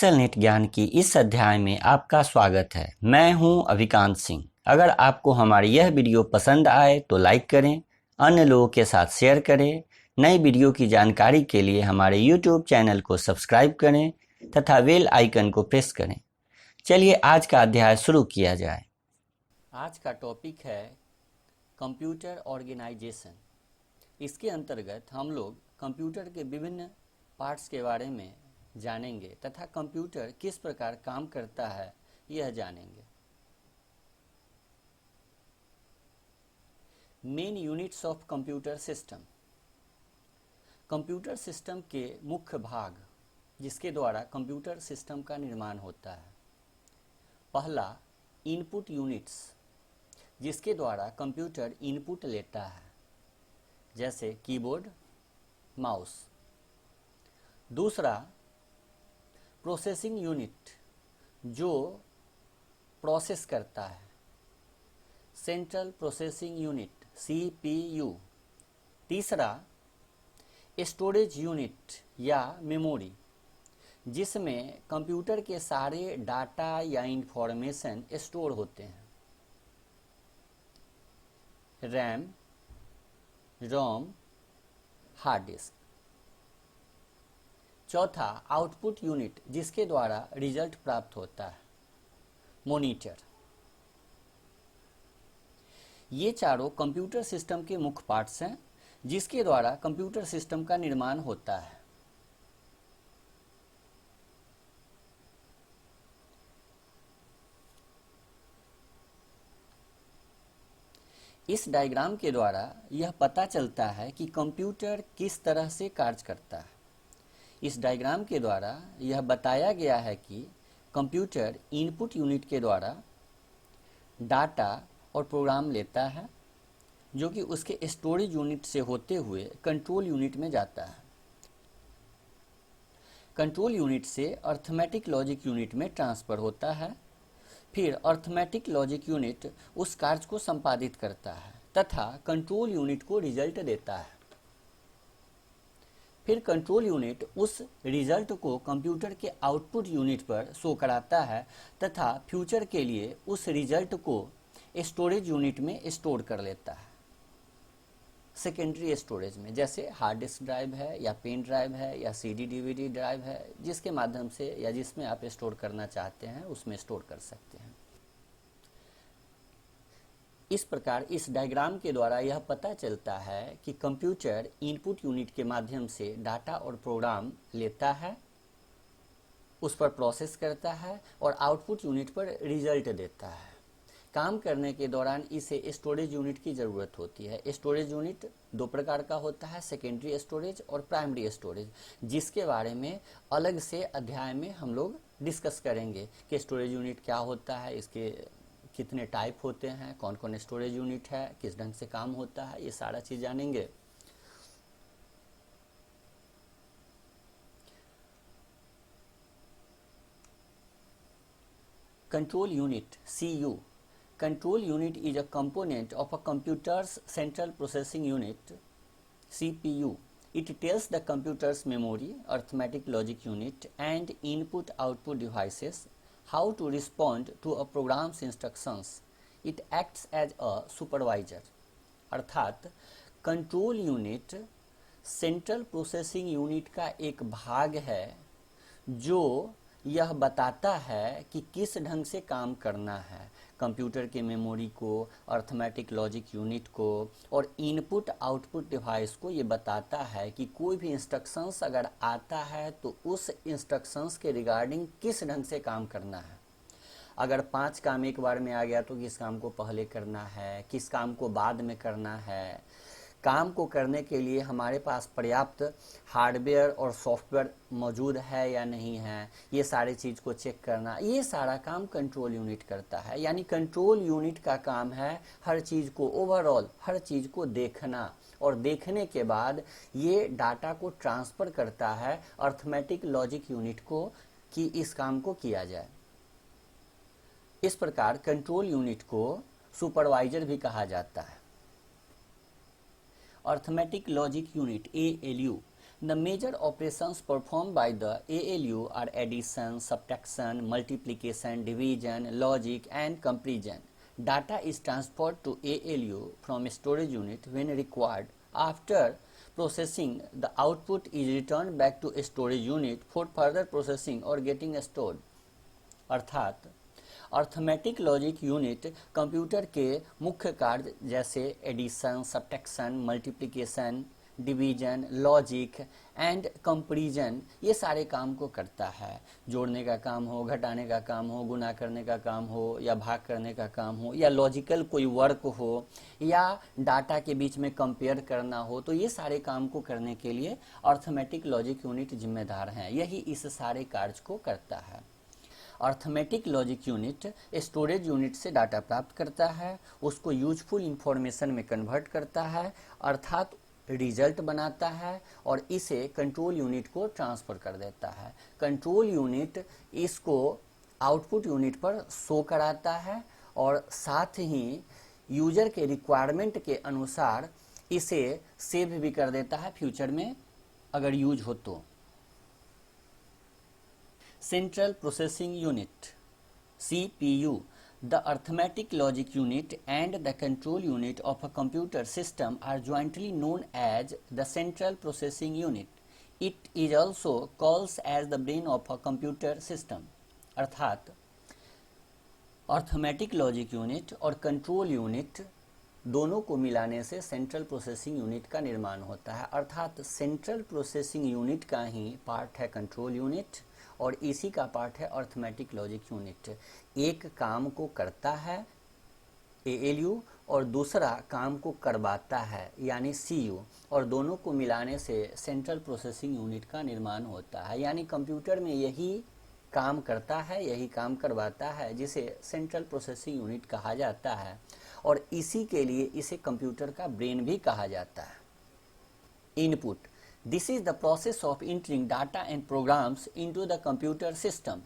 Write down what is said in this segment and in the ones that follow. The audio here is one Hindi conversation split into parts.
एक्सेल नेट ज्ञान की इस अध्याय में आपका स्वागत है। मैं हूं अभिकांत सिंह। अगर आपको हमारी यह वीडियो पसंद आए तो लाइक करें, अन्य लोगों के साथ शेयर करें। नई वीडियो की जानकारी के लिए हमारे YouTube चैनल को सब्सक्राइब करें तथा बेल आइकन को प्रेस करें। चलिए आज का अध्याय शुरू किया जाए। आज का टॉपिक है कंप्यूटर ऑर्गेनाइजेशन। इसके अंतर्गत हम लोग कंप्यूटर के विभिन्न पार्ट्स के बारे में जानेंगे तथा कंप्यूटर किस प्रकार काम करता है यह जानेंगे। Main units of computer system. Computer system के मुख्य भाग जिसके द्वारा कंप्यूटर सिस्टम का निर्माण होता है। पहला, इनपुट यूनिट्स, जिसके द्वारा कंप्यूटर इनपुट लेता है, जैसे कीबोर्ड, माउस। दूसरा, प्रोसेसिंग यूनिट, जो प्रोसेस करता है, सेंट्रल प्रोसेसिंग यूनिट CPU। तीसरा, स्टोरेज यूनिट या मेमोरी, जिसमें कंप्यूटर के सारे डाटा या इंफॉर्मेशन स्टोर होते हैं। रैम, रोम, हार्ड डिस्क। चौथा, आउटपुट यूनिट, जिसके द्वारा रिजल्ट प्राप्त होता है, मॉनिटर। ये चारों कंप्यूटर सिस्टम के मुख्य पार्ट्स हैं जिसके द्वारा कंप्यूटर सिस्टम का निर्माण होता है। इस डायग्राम के द्वारा यह पता चलता है कि कंप्यूटर किस तरह से कार्य करता है। इस डायग्राम के द्वारा यह बताया गया है कि कंप्यूटर इनपुट यूनिट के द्वारा डाटा और प्रोग्राम लेता है, जो कि उसके स्टोरेज यूनिट से होते हुए कंट्रोल यूनिट में जाता है। कंट्रोल यूनिट से अर्थमेटिक लॉजिक यूनिट में ट्रांसफर होता है। फिर अर्थमेटिक लॉजिक यूनिट उस कार्य को संपादित करता है तथा कंट्रोल यूनिट को रिजल्ट देता है। फिर कंट्रोल यूनिट उस रिजल्ट को कंप्यूटर के आउटपुट यूनिट पर शो कराता है तथा फ्यूचर के लिए उस रिजल्ट को स्टोरेज यूनिट में स्टोर कर लेता है, सेकेंडरी स्टोरेज में, जैसे हार्ड डिस्क ड्राइव है या पेन ड्राइव है या CD DVD ड्राइव है, जिसके माध्यम से या जिसमें आप स्टोर करना चाहते हैं उसमें स्टोर कर सकते हैं। इस प्रकार इस डायग्राम के द्वारा यह पता चलता है कि कंप्यूटर इनपुट यूनिट के माध्यम से डाटा और प्रोग्राम लेता है, उस पर प्रोसेस करता है और आउटपुट यूनिट पर रिजल्ट देता है। काम करने के दौरान इसे स्टोरेज यूनिट की ज़रूरत होती है। स्टोरेज यूनिट दो प्रकार का होता है, सेकेंडरी स्टोरेज और प्राइमरी स्टोरेज, जिसके बारे में अलग से अध्याय में हम लोग डिस्कस करेंगे कि स्टोरेज यूनिट क्या होता है, इसके कितने टाइप होते हैं, कौन कौन स्टोरेज यूनिट है, किस ढंग से काम होता है, ये सारा चीज़ जानेंगे। Control unit CU. Control unit is a component of a computer's central processing unit CPU. It tells the computer's memory, arithmetic logic unit and input-output devices how to respond to a program's instructions. It acts as a supervisor. अर्थात control unit central processing unit का एक भाग है जो यह बताता है कि किस ढंग से काम करना है। कंप्यूटर के मेमोरी को, अर्थमेटिक लॉजिक यूनिट को और इनपुट आउटपुट डिवाइस को ये बताता है कि कोई भी इंस्ट्रक्शंस अगर आता है तो उस इंस्ट्रक्शंस के रिगार्डिंग किस ढंग से काम करना है। अगर 5 काम एक बार में आ गया तो किस काम को पहले करना है, किस काम को बाद में करना है। काम को करने के लिए हमारे पास पर्याप्त हार्डवेयर और सॉफ्टवेयर मौजूद है या नहीं है, ये सारी चीज़ को चेक करना, ये सारा काम कंट्रोल यूनिट करता है। यानी कंट्रोल यूनिट का काम है हर चीज़ को, ओवरऑल हर चीज़ को देखना, और देखने के बाद ये डाटा को ट्रांसफ़र करता है अर्थमेटिक लॉजिक यूनिट को कि इस काम को किया जाए। इस प्रकार कंट्रोल यूनिट को सुपरवाइजर भी कहा जाता है। Arithmetic logic unit ALU The major operations performed by the ALU are addition, subtraction, multiplication, division, logic and comparison. Data is transferred to ALU from storage unit when required. After processing, the output is returned back to storage unit for further processing or getting stored. अर्थात अर्थमेटिक लॉजिक यूनिट कंप्यूटर के मुख्य कार्य जैसे addition, subtraction, multiplication, division, logic and comparison ये सारे काम को करता है। जोड़ने का काम हो, घटाने का काम हो, गुना करने का काम हो या भाग करने का काम हो या लॉजिकल कोई वर्क हो या डाटा के बीच में कंपेयर करना हो, तो ये सारे काम को करने के लिए अर्थमेटिक लॉजिक यूनिट जिम्मेदार हैं। यही इस सारे कार्य को करता है। Arithmetic logic unit storage unit से डाटा प्राप्त करता है, उसको यूजफुल इंफॉर्मेशन में कन्वर्ट करता है अर्थात रिजल्ट बनाता है और इसे कंट्रोल यूनिट को ट्रांसफर कर देता है। कंट्रोल यूनिट इसको आउटपुट यूनिट पर शो कराता है और साथ ही यूजर के रिक्वायरमेंट के अनुसार इसे सेव भी कर देता है फ्यूचर में अगर यूज हो तो। Central Processing Unit CPU, the arithmetic logic unit and the control unit of a computer system are jointly known as the Central Processing Unit. It is also called as the brain of a computer system. अर्थात अर्थमेटिक लॉजिक यूनिट और कंट्रोल यूनिट दोनों को मिलाने से सेंट्रल प्रोसेसिंग यूनिट का निर्माण होता है। अर्थात सेंट्रल प्रोसेसिंग यूनिट का ही पार्ट है कंट्रोल यूनिट और इसी का पार्ट है अर्थमेटिक लॉजिक यूनिट। एक काम को करता है ALU और दूसरा काम को करवाता है यानी CU, और दोनों को मिलाने से सेंट्रल प्रोसेसिंग यूनिट का निर्माण होता है। यानी कंप्यूटर में यही काम करता है, यही काम करवाता है, जिसे सेंट्रल प्रोसेसिंग यूनिट कहा जाता है और इसी के लिए इसे कंप्यूटर का ब्रेन भी कहा जाता है। Input, this is the process of entering data and programs into the computer system.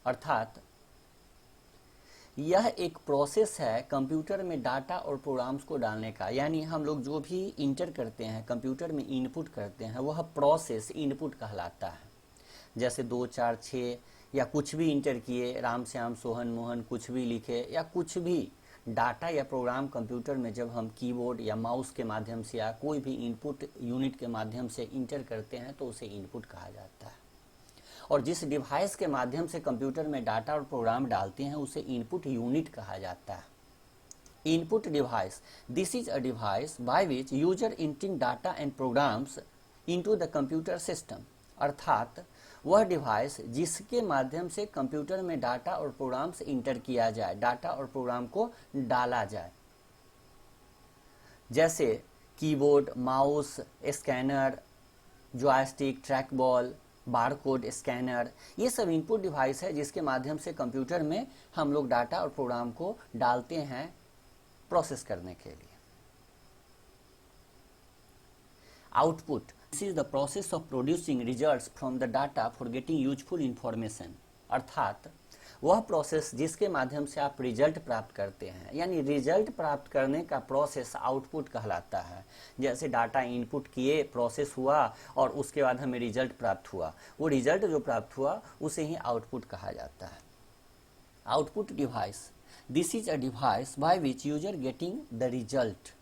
अर्थात यह एक प्रोसेस है कंप्यूटर में डाटा और प्रोग्राम्स को डालने का। यानी हम लोग जो भी इंटर करते हैं, कंप्यूटर में इनपुट करते हैं, वह प्रोसेस इनपुट कहलाता है। जैसे 2 4 6 या कुछ भी इंटर किए, राम श्याम सोहन मोहन कुछ भी लिखे या कुछ भी डाटा या प्रोग्राम कंप्यूटर में जब हम कीबोर्ड या माउस के माध्यम से या कोई भी इनपुट यूनिट के माध्यम से इंटर करते हैं तो उसे इनपुट कहा जाता है। और जिस डिवाइस के माध्यम से कंप्यूटर में डाटा और प्रोग्राम डालते हैं उसे इनपुट यूनिट कहा जाता है। Input device, this is a device by which user entering data and programs into the computer system. अर्थात वह डिवाइस जिसके माध्यम से कंप्यूटर में डाटा और प्रोग्राम्स इंटर किया जाए, डाटा और प्रोग्राम को डाला जाए। जैसे keyboard, mouse, scanner, joystick, track ball, barcode scanner, ये सब इनपुट डिवाइस है जिसके माध्यम से कंप्यूटर में हम लोग डाटा और प्रोग्राम को डालते हैं प्रोसेस करने के लिए। Output, this is the process of producing results from the data for getting useful information। अर्थात वह प्रोसेस जिसके माध्यम से आप रिजल्ट प्राप्त करते हैं, यानी रिजल्ट प्राप्त करने का प्रोसेस आउटपुट कहलाता है। जैसे डाटा इनपुट किए, प्रोसेस हुआ और उसके बाद हमें रिजल्ट प्राप्त हुआ, वो रिजल्ट जो प्राप्त हुआ उसे ही आउटपुट कहा जाता है। Output device, this is a device by which user getting the result.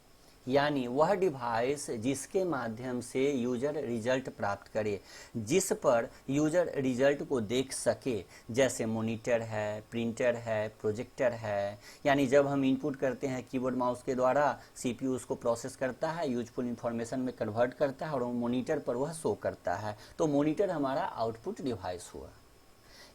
यानी वह डिवाइस जिसके माध्यम से यूजर रिजल्ट प्राप्त करे, जिस पर यूजर रिजल्ट को देख सके। जैसे मॉनिटर है, प्रिंटर है, प्रोजेक्टर है। यानी जब हम इनपुट करते हैं कीबोर्ड माउस के द्वारा, CPU उसको प्रोसेस करता है, यूजफुल इंफॉर्मेशन में कन्वर्ट करता है और मॉनिटर पर वह शो करता है, तो मॉनिटर हमारा आउटपुट डिवाइस हुआ।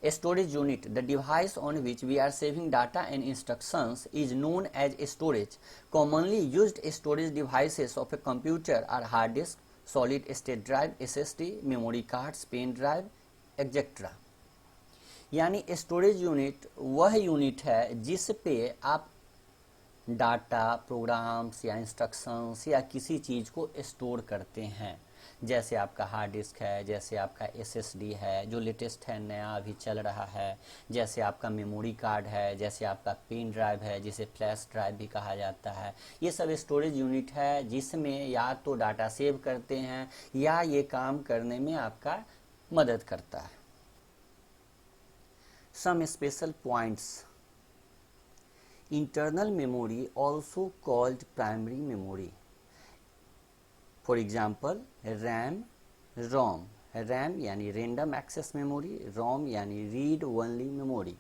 Storage unit, the device on which we are saving data and instructions is known as storage. Commonly used storage devices of a computer are hard disk, solid state drive, SSD, memory cards, pen drive, etc. यानी स्टोरेज यूनिट वह यूनिट है जिस पे आप डाटा, प्रोग्राम्स या इंस्ट्रक्शंस या किसी चीज़ को स्टोर करते हैं। जैसे आपका हार्ड डिस्क है, जैसे आपका एसएसडी है जो लेटेस्ट है, नया अभी चल रहा है, जैसे आपका मेमोरी कार्ड है, जैसे आपका पेन ड्राइव है जिसे फ्लैश ड्राइव भी कहा जाता है। ये सब स्टोरेज यूनिट है जिसमें या तो डाटा सेव करते हैं या ये काम करने में आपका मदद करता है। Some special points. Internal memory also called primary memory. For example RAM, ROM. RAM यानी रैंडम एक्सेस मेमोरी, रोम यानी read only memory.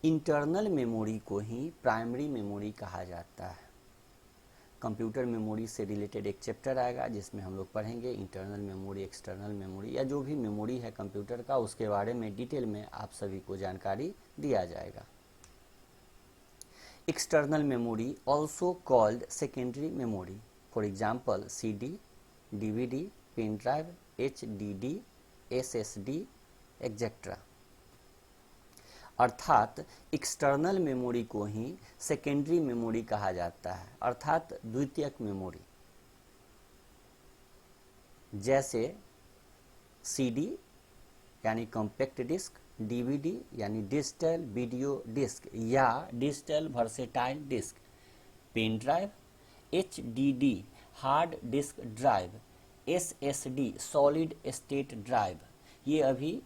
Internal memory को ही प्राइमरी मेमोरी कहा जाता है। कंप्यूटर मेमोरी से रिलेटेड एक चैप्टर आएगा जिसमें हम लोग पढ़ेंगे इंटरनल मेमोरी, एक्सटर्नल मेमोरी या जो भी मेमोरी है कंप्यूटर का, उसके बारे में डिटेल में आप सभी को जानकारी दिया जाएगा। External memory also called secondary memory. For example CD, DVD, pen drive, HDD, SSD etcetera. अर्थात एक्सटर्नल मेमोरी को ही सेकेंडरी मेमोरी कहा जाता है, अर्थात द्वितीयक मेमोरी। जैसे CD यानी कॉम्पैक्ट डिस्क, DVD यानी डिजिटल वीडियो डिस्क या digital versatile disc, pen drive, HDD hard disk drive, SSD solid state drive. ये अभी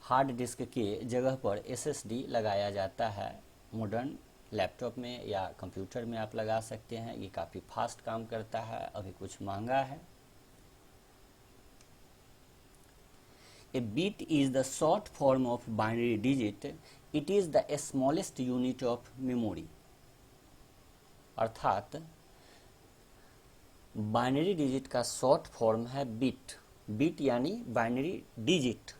हार्ड डिस्क के जगह पर SSD लगाया जाता है। मॉडर्न लैपटॉप में या कंप्यूटर में आप लगा सकते हैं। ये काफ़ी फास्ट काम करता है, अभी कुछ महंगा है। A bit is the short form of binary digit. It is the smallest unit of memory. अर्थात बाइनरी डिजिट का शॉर्ट फॉर्म है बिट। बिट यानी बाइनरी डिजिट।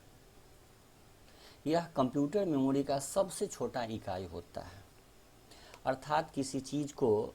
यह कंप्यूटर मेमोरी का सबसे छोटा इकाई होता है। अर्थात किसी चीज़ को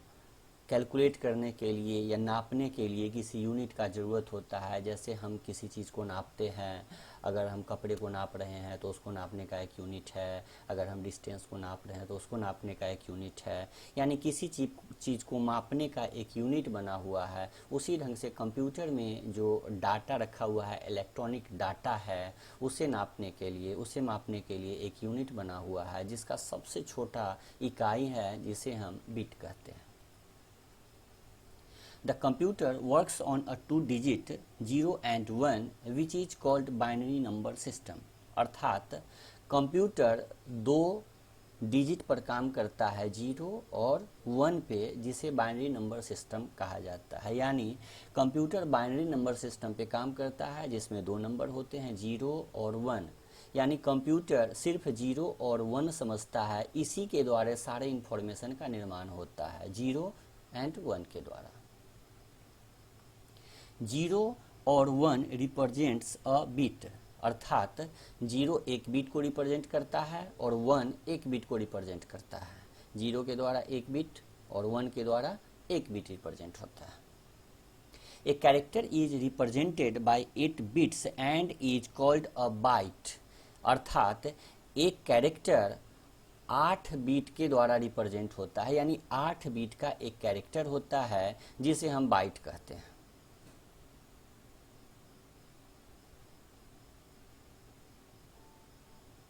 कैलकुलेट करने के लिए या नापने के लिए किसी यूनिट का ज़रूरत होता है। जैसे हम किसी चीज़ को नापते हैं, अगर हम कपड़े को नाप रहे हैं तो उसको नापने का एक यूनिट है, अगर हम डिस्टेंस को नाप रहे हैं तो उसको नापने का एक यूनिट है। यानी किसी चीज़ को मापने का एक यूनिट बना हुआ है। उसी ढंग से कंप्यूटर में जो डाटा रखा हुआ है, इलेक्ट्रॉनिक डाटा है, उसे नापने के लिए, उसे मापने के लिए एक यूनिट बना हुआ है जिसका सबसे छोटा इकाई है जिसे हम बिट कहते हैं। The computer works on a 2-digit 0 and 1 which is called binary number system. अर्थात कंप्यूटर 2 डिजिट पर काम करता है, 0 और 1 पे, जिसे बाइनरी नंबर सिस्टम कहा जाता है। यानी कंप्यूटर बाइनरी नंबर सिस्टम पे काम करता है जिसमें 2 नंबर होते हैं, 0 और 1। यानी कंप्यूटर सिर्फ 0 और 1 समझता है, इसी के द्वारा सारे इंफॉर्मेशन का निर्माण होता है, 0 एंड 1 के द्वारा। 0 और 1 रिप्रेजेंट्स अ बिट। अर्थात 0 एक बिट को रिप्रेजेंट करता है और 1 एक बिट को रिप्रेजेंट करता है। 0 के द्वारा एक बिट और 1 के द्वारा एक बिट रिप्रेजेंट होता है। A character is represented by 8 bits and is called a byte. अर्थात एक कैरेक्टर 8 बिट के द्वारा रिप्रेजेंट होता है, यानी 8 बिट का एक कैरेक्टर होता है जिसे हम बाइट कहते हैं।